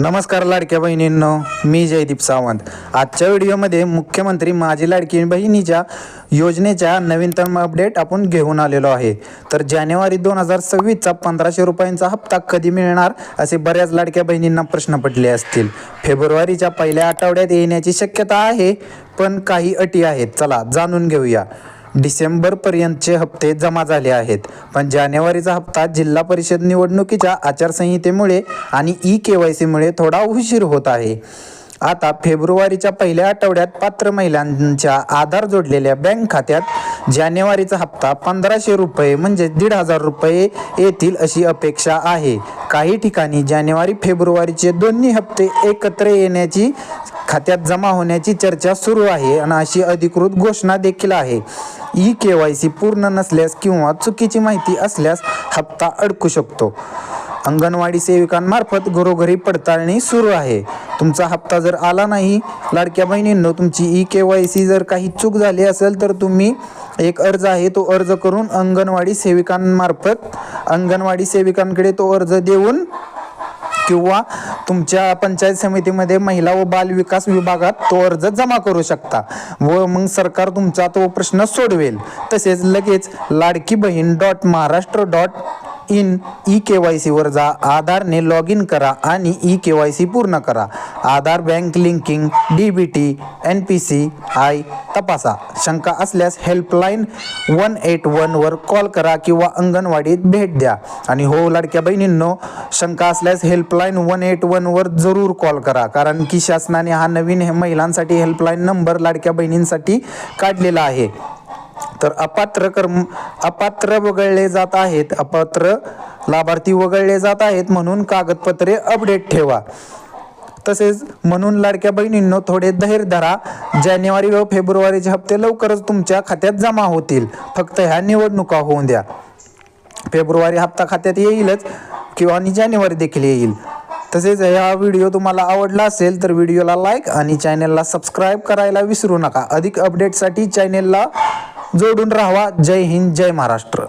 नमस्कार लाडक्या बहिणींनो, मी जयदीप सावंत। आजच्या व्हिडिओमध्ये मुख्यमंत्री माझी लाडकी बहिणीच्या योजनेच्या नवीनतम अपडेट आपण घेऊन आलेलो आहे। तर जानेवारी 2026चा 1500 रुपयांचा हप्ता कधी मिळणार असे बऱ्याच लाडक्या बहिणींना प्रश्न पडले असतील। फेब्रुवारीच्या पहिल्या आठवड्यात येण्याची शक्यता आहे, पण काही अटी आहेत। चला जाणून घेऊया। डिसेंबरपर्यंतचे हप्ते जमा झाले आहेत, पण जानेवारीचा हप्ता जिल्हा परिषद निवडणुकीच्या आचारसंहितेमुळे आणि ई-केवायसीमुळे थोडा उशीर होत आहे। आता फेब्रुवारीच्या पहिल्या आठवड्यात पात्र महिलांच्या आधार जोडलेल्या बँक खात्यात जानेवारीचा हप्ता 1500 रुपये म्हणजे 1500 रुपये येतील अशी अपेक्षा आहे। काही ठिकाणी जानेवारी फेब्रुवारीचे दोन्ही हप्ते एकत्र येण्याची खात्यात जमा होण्याची चर्चा सुरू आहे आणि अशी अधिकृत घोषणा देखील आहे। ई-केवायसी पूर्ण नसल्यास किंवा चुकीची माहिती असल्यास हप्ता अडकू शकतो। अंगणवाडी सेविकांमार्फत घरोघरी पडताळणी सुरू आहे। तुमचा हप्ता जर आला नाही लाडक्या बहिणींनो, तुमची ई-केवायसी जर काही चूक झाली असेल तर तुम्ही एक अर्ज आहे तो अर्ज करून अंगणवाडी सेविकांकडे तो अर्ज देऊन किंवा तुमच्या पंचायत समितीमध्ये महिला व बाल विकास विभागात तो अर्ज जमा करू शकता व मग सरकार तुमचा तो प्रश्न सोडवेल। तसेच लगेच ladkibahin.maharashtra.in ई-केवायसी वर जा, आधारने लॉग इन करा आणि ई-केवायसी पूर्ण करा। आधार बँक लिंकिंग, DBT, NPCI तपासा। शंका असल्यास हेल्पलाईन 181 वर कॉल करा किंवा अंगणवाडीत भेट द्या। आणि हो लाडक्या बहिणींनो, शंका असल्यास हेल्पलाईन 181 वर जरूर कॉल करा, कारण की शासनाने हा नवीन महिलांसाठी हेल्पलाईन नंबर लाडक्या बहिणींसाठी काढलेला आहे। तर अपात्र वगळले जात आहेत, अपात्र लाभार्थी वगळले जात आहेत, म्हणून कागदपत्रे अपडेट ठेवा। तसेच म्हणून लाडक्या बहिणींनो थोडे धैर्य धरा। जानेवारी व फेब्रुवारीचे हप्ते लवकरच तुमच्या खात्यात जमा होतील, फक्त ह्या निवडणुका होऊन द्या। फेब्रुवारी हप्ता खात्यात येईलच किंवा जानेवारी देखील येईल। तसेच हा व्हिडिओ तुम्हाला आवडला असेल तर व्हिडिओला लाईक आणि चॅनलला सबस्क्राईब करायला विसरू नका। अधिक अपडेटसाठी चॅनलला जोडून राहा। जय हिंद, जय महाराष्ट्र।